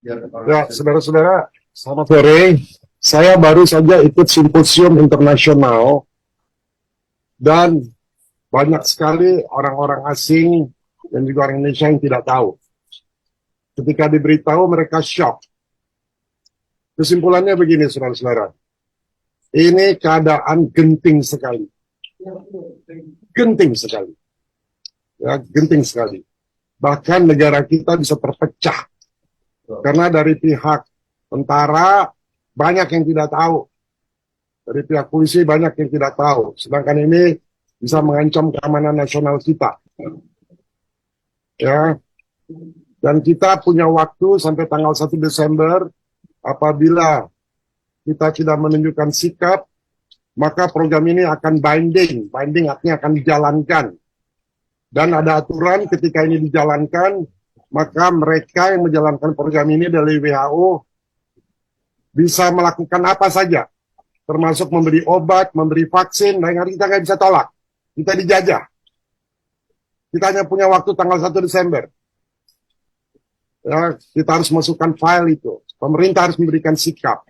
Ya, saudara-saudara, selamat sore. Saya baru saja ikut simposium internasional dan banyak sekali orang-orang asing dan juga orang Indonesia yang tidak tahu. Ketika diberitahu mereka shock. Kesimpulannya begini, saudara-saudara. Ini keadaan genting sekali. Genting sekali. Ya, genting sekali. Bahkan negara kita bisa terpecah. Karena dari pihak tentara banyak yang tidak tahu. Dari pihak polisi banyak yang tidak tahu. Sedangkan ini bisa mengancam keamanan nasional kita. Ya. Dan kita punya waktu sampai tanggal 1 Desember. Apabila kita tidak menunjukkan sikap, maka program ini akan binding. Binding artinya akan dijalankan. Dan ada aturan ketika ini dijalankan, maka mereka yang menjalankan program ini dari WHO bisa melakukan apa saja. Termasuk memberi obat, memberi vaksin, dan kita nggak bisa tolak. Kita dijajah. Kita hanya punya waktu tanggal 1 Desember. Ya, kita harus masukkan file itu. Pemerintah harus memberikan sikap.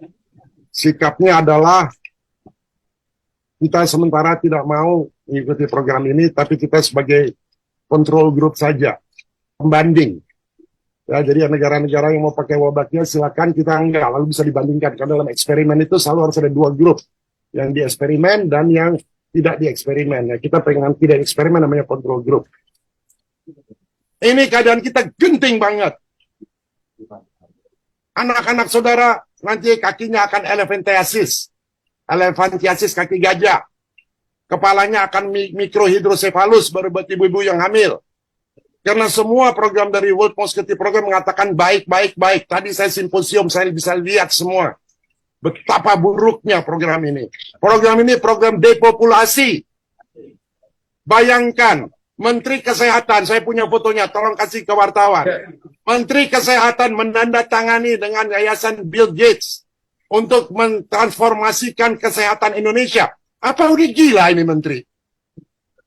Sikapnya adalah kita sementara tidak mau mengikuti program ini, tapi kita sebagai control group saja, pembanding. Ya, jadi negara-negara yang mau pakai wabahnya silakan, kita enggak, lalu bisa dibandingkan. Karena dalam eksperimen itu selalu harus ada dua grup, yang di eksperimen dan yang tidak di eksperimen. Ya, kita pengen tidak eksperimen namanya control group. Ini keadaan kita genting banget. Anak-anak saudara nanti kakinya akan elephantiasis. Elephantiasis kaki gajah. Kepalanya akan mikrohidrosefalus baru buat ibu-ibu yang hamil. Karena semua program dari World Mosquito Program mengatakan baik. Tadi saya simposium, saya bisa lihat semua. Betapa buruknya program ini. Program ini program depopulasi. Bayangkan, Menteri Kesehatan, saya punya fotonya, tolong kasih ke wartawan. Menteri Kesehatan menandatangani dengan Yayasan Bill Gates untuk mentransformasikan kesehatan Indonesia. Apa udah gila ini Menteri?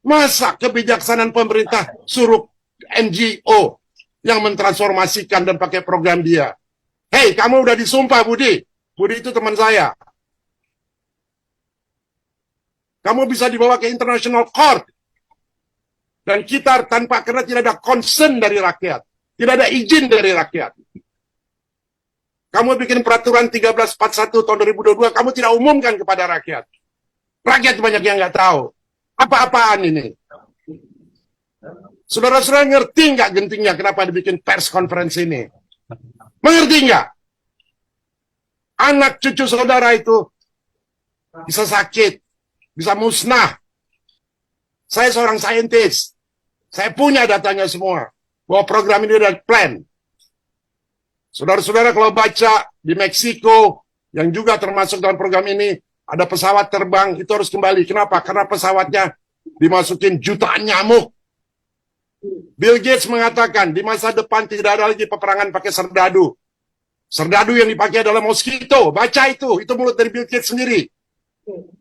Masa kebijaksanaan pemerintah suruh NGO yang mentransformasikan dan pakai program dia? Hei, kamu udah disumpah, Budi. Budi itu teman saya. Kamu bisa dibawa ke International Court. Dan kita tanpa, karena tidak ada concern dari rakyat. Tidak ada izin dari rakyat. Kamu bikin peraturan 1341 tahun 2022, kamu tidak umumkan kepada rakyat. Rakyat banyak yang nggak tahu. Apa-apaan ini? Saudara-saudara ngerti nggak gentingnya kenapa dibikin pers conference ini? Mengerti nggak? Anak cucu saudara itu bisa sakit, bisa musnah. Saya seorang saintis. Saya punya datanya semua. Bahwa program ini ada plan. Saudara-saudara kalau baca di Meksiko, yang juga termasuk dalam program ini, ada pesawat terbang, itu harus kembali. Kenapa? Karena pesawatnya dimasukin jutaan nyamuk. Bill Gates mengatakan, di masa depan tidak ada lagi peperangan pakai serdadu. Serdadu yang dipakai adalah mosquito. Baca itu mulut dari Bill Gates sendiri.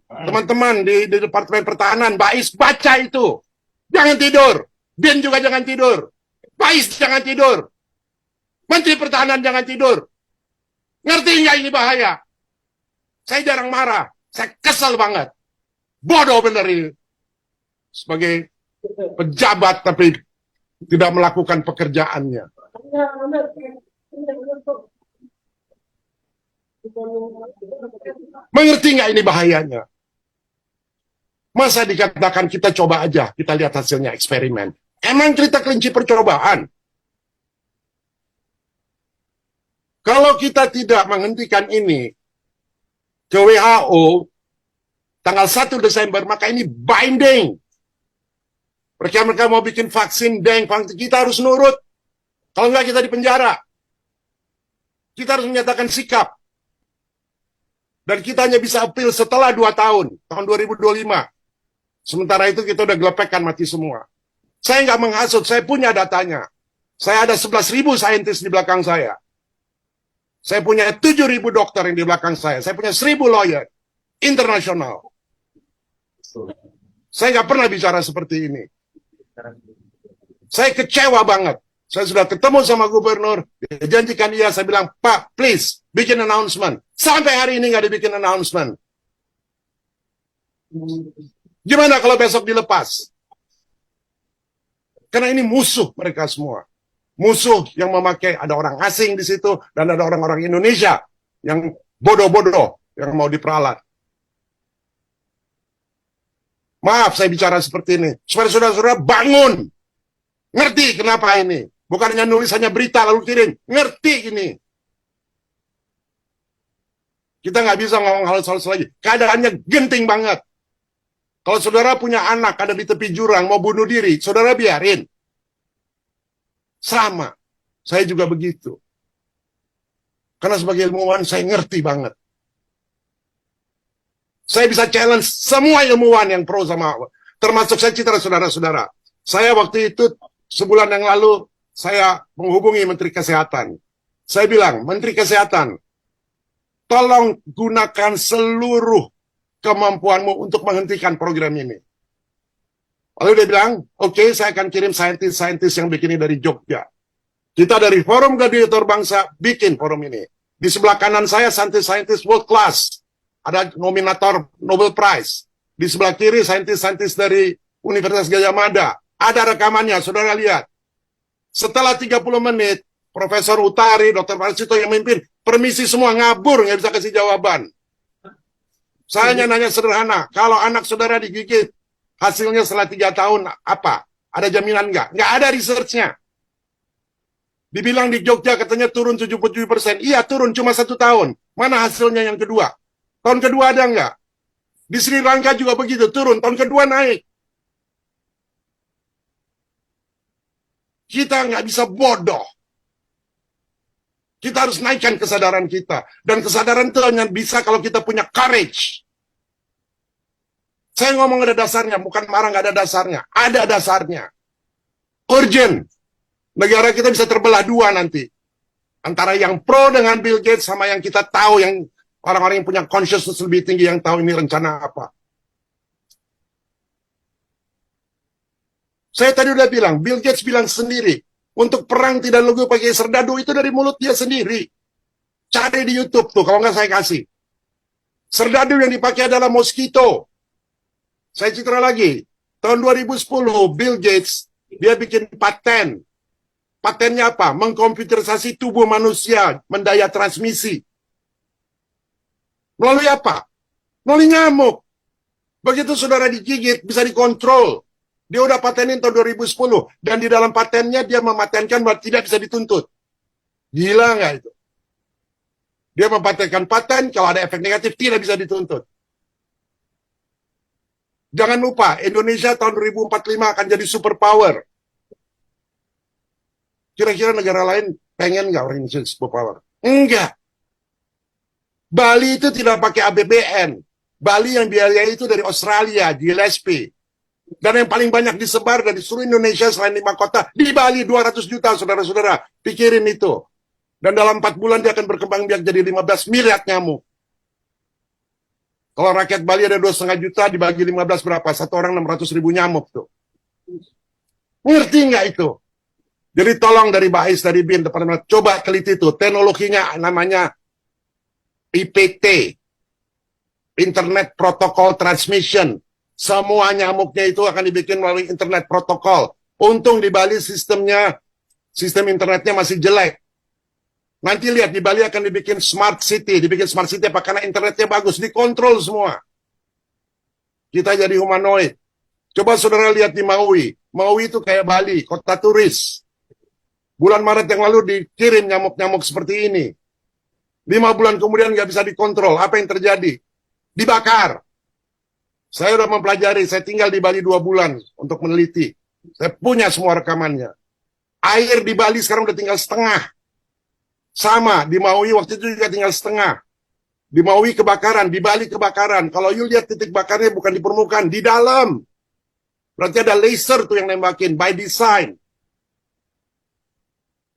Teman-teman di Departemen Pertahanan, Bais, baca itu. Jangan tidur. Bin juga jangan tidur. Bais jangan tidur. Menteri Pertahanan jangan tidur. Ngerti nggak ini bahaya? Saya jarang marah. Saya kesel banget. Bodoh bener ini. Sebagai pejabat tapi tidak melakukan pekerjaannya. Mengerti nggak ini bahayanya? Masa dikatakan kita coba aja, kita lihat hasilnya eksperimen. Emang kita kelinci percobaan? Kalau kita tidak menghentikan ini ke WHO tanggal 1 Desember, maka ini binding. Mereka mau bikin vaksin, kita harus nurut. Kalau enggak kita di penjara. Kita harus menyatakan sikap. Dan kita hanya bisa appeal setelah 2 tahun, tahun 2025. Sementara itu kita udah gelepekkan mati semua. Saya nggak menghasut, saya punya datanya. Saya ada 11.000 saintis di belakang saya. Saya punya 7.000 dokter yang di belakang saya. Saya punya 1.000 lawyer internasional. Saya nggak pernah bicara seperti ini. Saya kecewa banget. Saya sudah ketemu sama gubernur, dia janjikan dia, saya bilang, Pak, please, bikin announcement. Sampai hari ini nggak dibikin announcement. Gimana kalau besok dilepas? Karena ini musuh mereka semua. Musuh yang memakai, ada orang asing di situ, dan ada orang-orang Indonesia yang bodoh-bodoh, yang mau diperalat. Maaf saya bicara seperti ini, supaya saudara-saudara bangun. Ngerti kenapa ini? Bukan hanya nulisannya berita lalu kirim. Ngerti ini. Kita nggak bisa ngomong halus-halus lagi. Keadaannya genting banget. Kalau saudara punya anak ada di tepi jurang mau bunuh diri, saudara biarin. Sama. Saya juga begitu. Karena sebagai ilmuwan saya ngerti banget. Saya bisa challenge semua ilmuwan yang pro sama, termasuk saya citra saudara-saudara. Saya waktu itu sebulan yang lalu saya menghubungi Menteri Kesehatan. Saya bilang, Menteri Kesehatan, tolong gunakan seluruh kemampuanmu untuk menghentikan program ini. Lalu dia bilang, oke, saya akan kirim saintis-saintis yang bikin ini dari Jogja. Kita dari Forum Gladiator Bangsa bikin forum ini. Di sebelah kanan saya saintis-saintis world class. Ada nominator Nobel Prize. Di sebelah kiri saintis-saintis dari Universitas Gajah Mada. Ada rekamannya, saudara lihat. Setelah 30 menit, Profesor Utari, Dr. Marsito yang memimpin, permisi semua ngabur, nggak bisa kasih jawaban. Saya hanya nanya sederhana, kalau anak saudara digigit, hasilnya setelah 3 tahun apa? Ada jaminan nggak? Nggak ada research-nya. Dibilang di Jogja katanya turun 77%. Iya turun cuma 1 tahun. Mana hasilnya yang kedua? Tahun kedua ada nggak? Di Sri Lanka juga begitu, turun. Tahun kedua naik. Kita nggak bisa bodoh. Kita harus naikkan kesadaran kita. Dan kesadaran itu hanya bisa kalau kita punya courage. Saya ngomong ada dasarnya, bukan marah nggak ada dasarnya. Ada dasarnya. Urgent. Negara kita bisa terbelah dua nanti. Antara yang pro dengan Bill Gates sama yang kita tahu, yang orang-orang yang punya consciousness lebih tinggi yang tahu ini rencana apa. Saya tadi udah bilang, Bill Gates bilang sendiri, untuk perang tidak perlu pakai serdadu, itu dari mulut dia sendiri. Cari di YouTube tuh, kalau nggak saya kasih. Serdadu yang dipakai adalah mosquito. Saya citra lagi, tahun 2010, Bill Gates, dia bikin paten. Patennya apa? Mengkomputerisasi tubuh manusia, mendaya transmisi. Melalui apa? Melalui nyamuk. Begitu saudara digigit, bisa dikontrol. Dia udah patenin tahun 2010. Dan di dalam patennya dia mematenkan bahwa tidak bisa dituntut. Gila nggak itu? Dia mempatenkan paten, kalau ada efek negatif tidak bisa dituntut. Jangan lupa, Indonesia tahun 2045 akan jadi superpower. Kira-kira negara lain pengen nggak orang Indonesia superpower? Enggak. Bali itu tidak pakai APBN. Bali yang biaya itu dari Australia, Gillespie. Dan yang paling banyak disebar dari seluruh Indonesia selain 5 kota, di Bali 200 juta, saudara-saudara. Pikirin itu. Dan dalam 4 bulan dia akan berkembang biak jadi 15 miliar nyamuk. Kalau rakyat Bali ada 2,5 juta, dibagi 15 berapa? Satu orang 600.000 nyamuk tuh. Ngerti nggak itu? Jadi tolong dari Bais, dari BIN, Departemen, coba teliti itu. Teknologinya namanya IPT. Internet Protocol Transmission. Semua nyamuknya itu akan dibikin melalui internet protokol. Untung di Bali sistem internetnya masih jelek. Nanti lihat di Bali akan dibikin smart city. Dibikin smart city apa? Karena internetnya bagus, dikontrol semua. Kita jadi humanoid. Coba saudara lihat di Maui. Maui itu kayak Bali, kota turis. Bulan Maret yang lalu dikirim nyamuk-nyamuk seperti ini. 5 bulan kemudian nggak bisa dikontrol. Apa yang terjadi? Dibakar. Saya udah mempelajari, saya tinggal di Bali 2 bulan untuk meneliti. Saya punya semua rekamannya. Air di Bali sekarang udah tinggal setengah. Sama, di Maui waktu itu juga tinggal setengah. Di Maui kebakaran, di Bali kebakaran. Kalau you lihat titik bakarnya bukan di permukaan, di dalam. Berarti ada laser tuh yang nembakin, by design.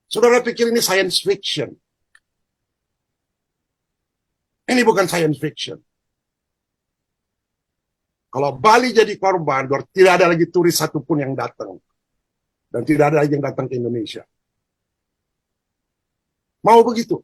Saudara pikir ini science fiction. Ini bukan science fiction. Kalau Bali jadi korban, tidak ada lagi turis satupun yang datang. Dan tidak ada lagi yang datang ke Indonesia. Mau begitu?